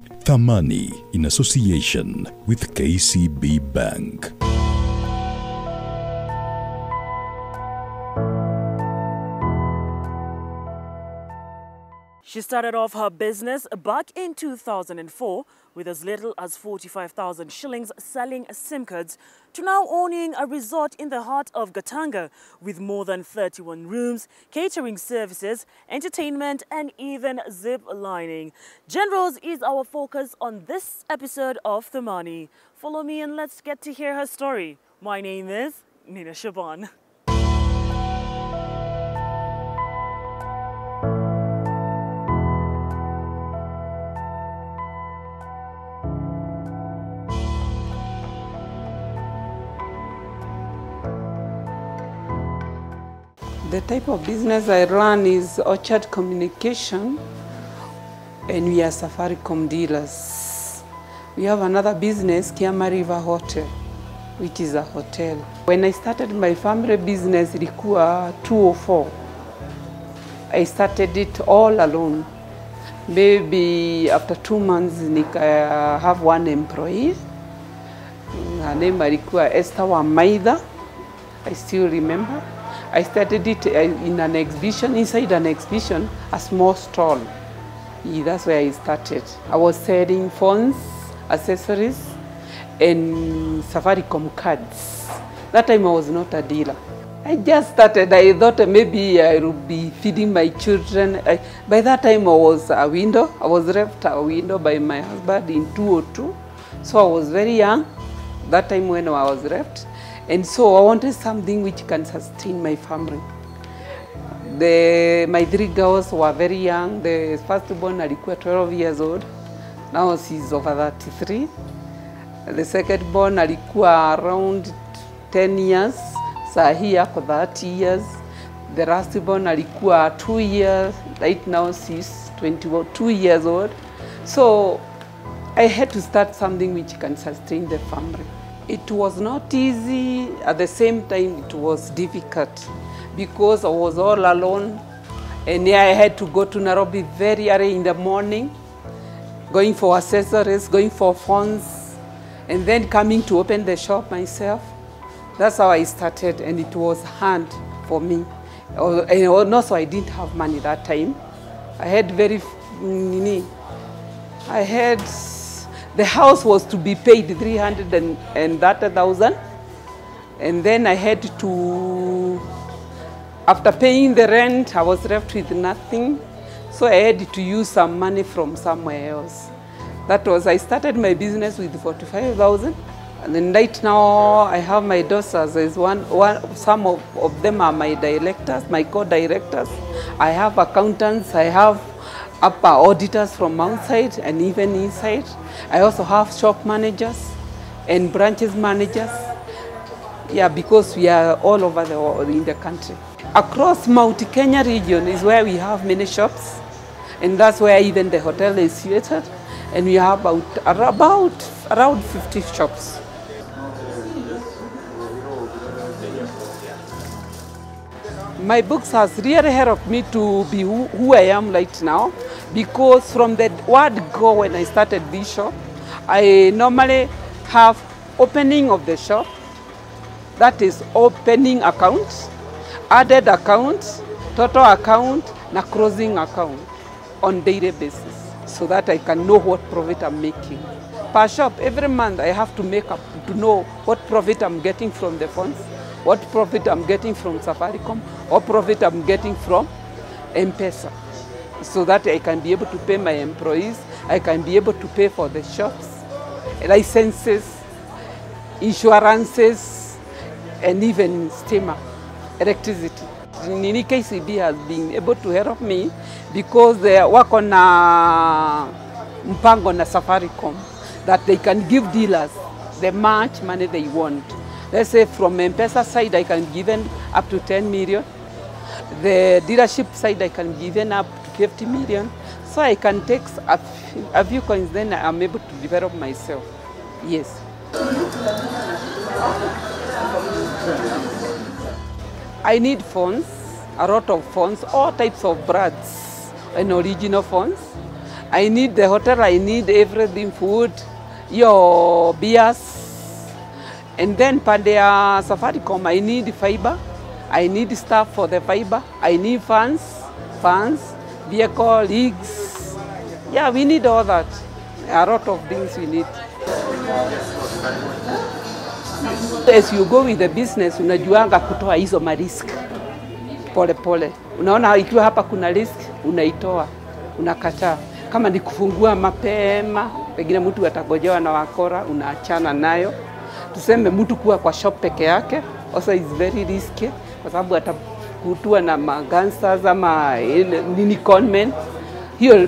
Thamani in association with KCB Bank. She started off her business back in 2004 with as little as 45,000 shillings selling SIM cards to now owning a resort in the heart of Gatanga with more than 31 rooms, catering services, entertainment and even zip lining. Generals is our focus on this episode of Thamani. Follow me and let's get to hear her story. My name is Nina Shaban. The type of business I run is orchard communication, and we are Safaricom dealers. We have another business, Kiama River Hotel, which is a hotel. When I started my family business, ilikuwa 204. I started it all alone. Maybe after 2 months, I have one employee. Her name ilikuwa Esther Wamaida. I still remember. I started it in an exhibition, inside an exhibition, a small stall. That's where I started. I was selling phones, accessories, and Safaricom cards. That time I was not a dealer. I just started. I thought maybe I would be feeding my children. By that time I was a widow. I was left a widow by my husband in 2002. So I was very young that time when I was left. And so I wanted something which can sustain my family. My 3 girls were very young. The firstborn alikuwa 12 years old. Now she's over 33. The secondborn alikuwa around 10 years. Sahi ako 30 years. The lastborn alikuwa 2 years. Right now she's 22 years old. So I had to start something which can sustain the family. It was not easy. At the same time, it was difficult because I was all alone. And I had to go to Nairobi very early in the morning, going for accessories, going for phones, and then coming to open the shop myself. That's how I started, and it was hard for me. And also, I didn't have money that time. I had the house was to be paid 330,000, and then I had to, after paying the rent, I was left with nothing, so I had to use some money from somewhere else. I started my business with 45,000, and then right now I have my daughters. Some of them are my directors, my co-directors. I have accountants, I have upper auditors from outside and even inside. I also have shop managers and branches managers. Yeah, because we are all over in the country. Across Mount Kenya region is where we have many shops, and that's where even the hotel is situated. And we have around 50 shops. My books has really helped me to be who I am right now, because from the word go when I started this shop, I normally have opening of the shop, that is opening account, added account, total account, and closing account on daily basis, so that I can know what profit I'm making. Per shop, every month I have to make up to know what profit I'm getting from the funds, what profit I'm getting from Safaricom, or profit I'm getting from M-Pesa, so that I can be able to pay my employees, I can be able to pay for the shops, licenses, insurances, and even steamer, electricity. Nini KCB has been able to help me because they work on a mpango na Safaricom, that they can give dealers the much money they want. Let's say from M-Pesa side, I can give them up to 10 million. The dealership side, I can give them up to 50 million. So I can take a few coins, then I'm able to develop myself. Yes. I need phones, a lot of phones, all types of brands and original phones. I need the hotel, I need everything, food, your beers. And then pande ya Safaricom, I need fiber, I need staff for the fiber, I need fans, vehicle, leagues. Yeah, we need all that. A lot of things we need. As you go with the business, unajuanga kutoa hizo marisk pole pole. Unaona ikiwa hapa kuna risk, unaitoa, unakataa. Kama ni kufungua mapema, pengine mtu atagojewa na wakora, unaachana nayo. Tuseme mtu kuwa kwa shop peke yake, also is very risky, kwa sababu atakutua na magangsters ama nini conmen.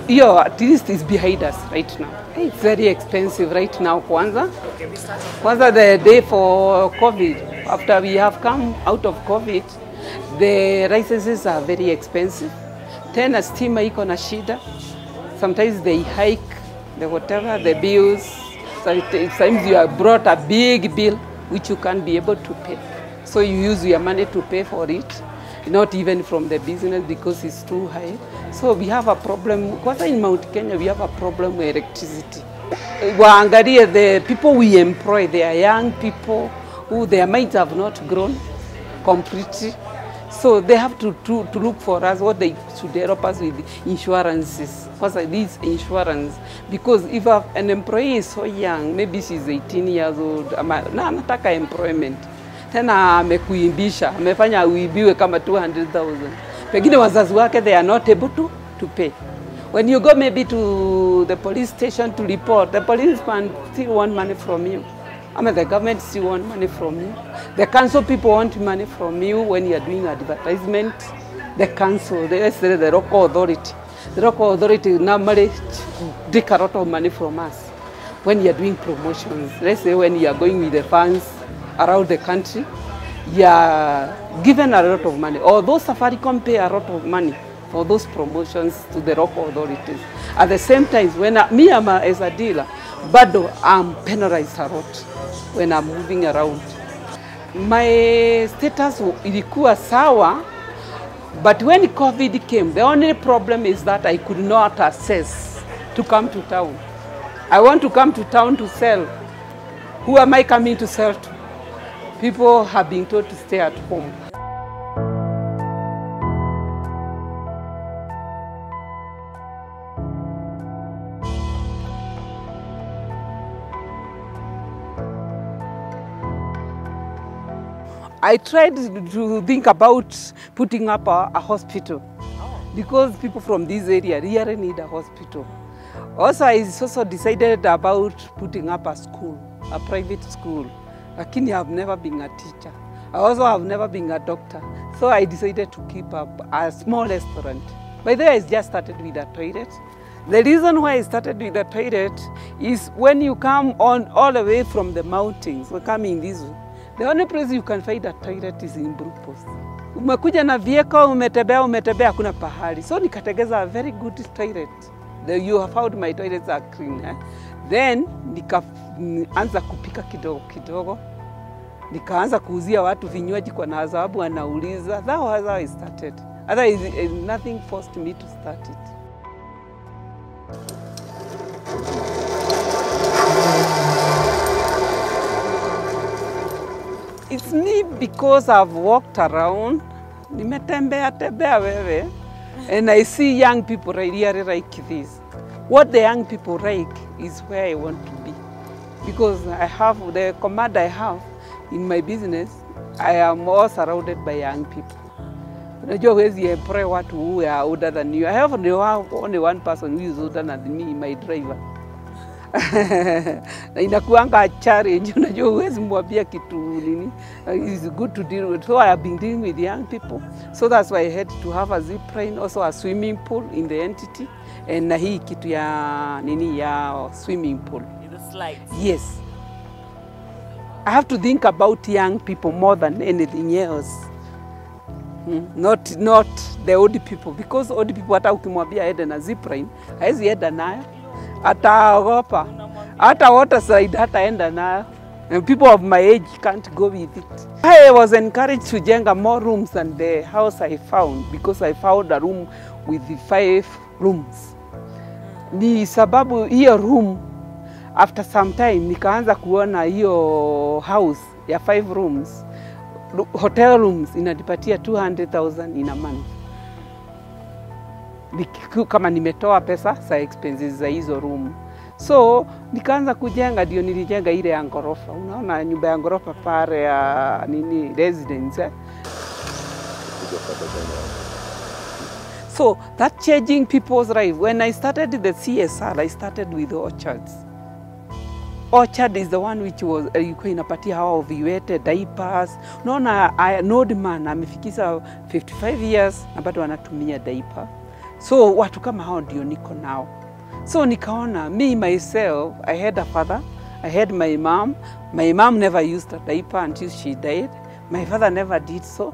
Hiyo at least is behind us right now. It's very expensive right now kwanza. Kwanza the day for COVID, after we have come out of COVID, the licenses are very expensive. Tena stima iko na shida. Sometimes they hike the whatever, the bills. Sometimes you have brought a big bill which you can't be able to pay. So you use your money to pay for it, not even from the business because it's too high. So we have a problem. Kwanza in Mount Kenya, we have a problem with electricity. Waangalie the people we employ, they are young people who their minds have not grown completely. So they have to look for us what they should help us with insurances. Because this insurance, because if an employee is so young, maybe she's 18 years old, na anataka employment, tena amekuimbisha, amefanya uibiwe kama 200,000. Pengine wazazi wake they are not able to pay. When you go maybe to the police station to report, the policeman still want money from you. I mean, the government still want money from you. The council people want money from you when you are doing advertisement. The council, let's say the local authority. The local authority normally take a lot of money from us when you are doing promotions. Let's say when you are going with the fans around the country, you are given a lot of money. Although Safaricom pay a lot of money for those promotions to the local authorities. At the same time, when me as a dealer, but I'm penalized a lot when I'm moving around. My status ilikuwa sawa, but when COVID came, the only problem is that I could not access to come to town. I want to come to town to sell. Who am I coming to sell to? People have been told to stay at home. I tried to think about putting up a hospital because people from this area really need a hospital. Also, I also decided about putting up a school, a private school. Lakini I've never been a teacher. I also have never been a doctor. So I decided to keep up a small restaurant. By the way, I just started with a toilet. The reason why I started with the toilet is when you come on all the way from the mountains, we're coming this way. The only place you can find a toilet is in Brookpost. Umekuja na vehicle, umetembea kuna pahali. So nikategeza a very good toilet. You have found my toilets are clean. Then nikaanza kupika kidogo kidogo. Nikaanza kuuzia watu vinywaji kwa na sababu wanauliza. That was how I started. Otherwise, nothing forced me to start it. It's me because I've walked around, nimetembea wewe, and I see young people really like this. What the young people like is where I want to be. Because I have, the command I have in my business, I am all surrounded by young people. Unajua huwezi employ watu who are older than you. I have only one person who is older than me, my driver. Na inakuanga challenge, unajua huwezi mwambia kitu nini. It's good to deal with. So I have been dealing with young people. So that's why I had to have a zip line, also a swimming pool in the entity. And na hii kitu ya nini ya swimming pool. The slides. Yes. I have to think about young people more than anything else. Not the old people, because old people hata ukimwambia aende na zip line, haezi enda nayo. Ataogopa. Hata water slide hataenda nayo. And people of my age can't go with it. I was encouraged to jenga more rooms than the house I found, because I found a room with the 5 rooms. Ni sababu hiyo room, after some time nikaanza kuona hiyo house ya 5 rooms, hotel rooms inanipatia 200,000 in a month. Kama nimetoa pesa za expenses za hizo room. So nikaanza kujenga, ndio nilijenga ile ya ngorofa. Unaona nyumba ya ngorofa pale ya nini residence. So that changing people's life. When I started the CSR, I started with orchards. Orchard is the one which was ilikuwa inapatia hawa viwete diapers. Unaona an old man amefikisha 55 years na bado anatumia diaper. So watu kama hao ndio niko nao. So nikaona me myself, I had a father, I had my mom. My mom never used a diaper until she died. My father never did so.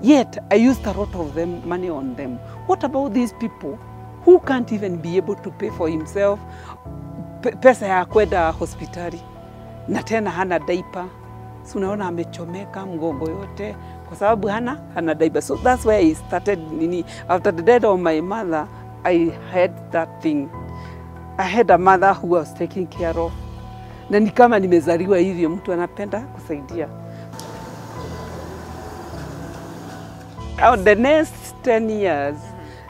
Yet I used a lot of them money on them. What about these people who can't even be able to pay for himself pesa ya kwenda hospitali na tena hana diaper? So unaona amechomeka mgongo yote kwa sababu hana diaper. So that's why I started nini. After the death of my mother, I had that thing. I had a mother who was taking care of. Na ni kama nimezaliwa hivyo, mtu anapenda kusaidia. The next 10 years,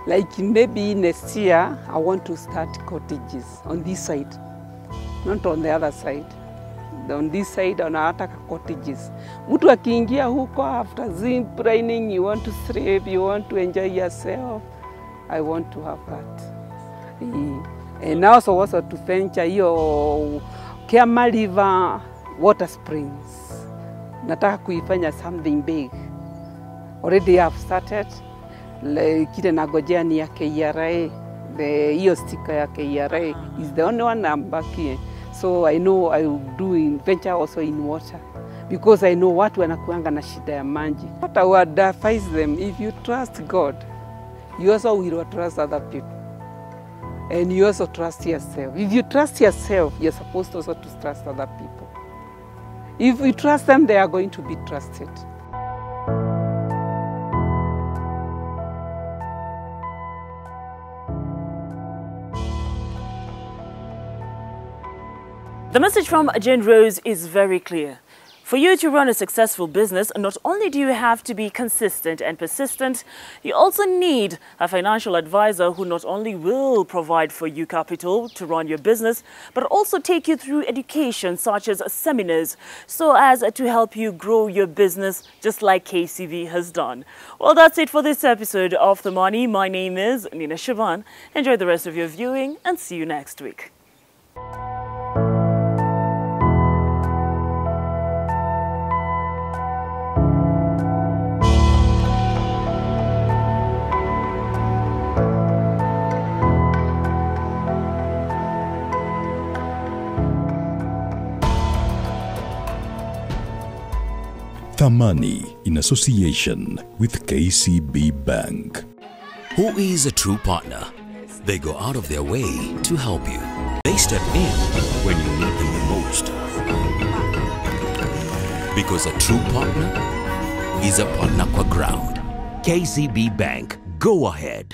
like maybe next year, I want to start cottages on this side, not on the other side. On this side, unataka cottages. Mtu akiingia huko after zip training, you want to sleep, you want to enjoy yourself. I want to have that. And also to venture hiyo Kiama River water springs. Nataka kuifanya something big. Already have started. Kile nagojea ni ya KRA. Hiyo sticker ya KRA is the only one I'm back here. So I know I will do in venture also in water. Because I know watu wanakuanga na shida ya maji. What I would advise them, if you trust God, you also will trust other people. And you also trust yourself. If you trust yourself, you're supposed also to trust other people. If you trust them, they are going to be trusted. The message from Jane Rose is very clear. For you to run a successful business, not only do you have to be consistent and persistent, you also need a financial advisor who not only will provide for you capital to run your business, but also take you through education such as seminars so as to help you grow your business just like KCB has done. Well, that's it for this episode of Thamani. My name is Nina Shaban. Enjoy the rest of your viewing and see you next week. Thamani in association with KCB Bank. Who is a true partner? They go out of their way to help you. They step in when you need them the most. Because a true partner is a partner kwa ground. KCB Bank, go ahead.